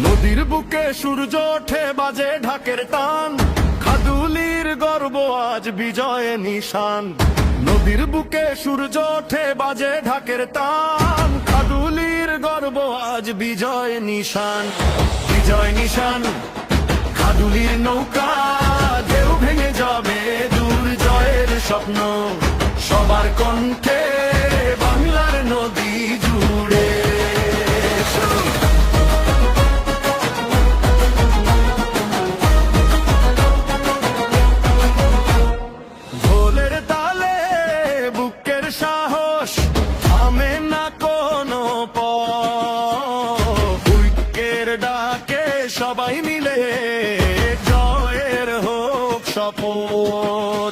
নদীর বুকে সূর্য ওঠে বাজে ঢাকের টান, খাদুলির গর্ব আজ বিজয় নিশান। নদীর বুকে সূর্য ওঠে বাজে ঢাকের টান, খাদুলির গর্ব আজ বিজয় নিশান। বিজয় নিশান খাদুলির নৌকা, ঢেউ ভেঙে যাবে দূর জয়ের স্বপ্ন। সবার কণ্ঠে বাংলার নদী জুড়ে ঢোলের তালে বুকের সাহস, থামে না কোনো পথ। ডাকে সবাই মিলে জয়ের হোক শপথ।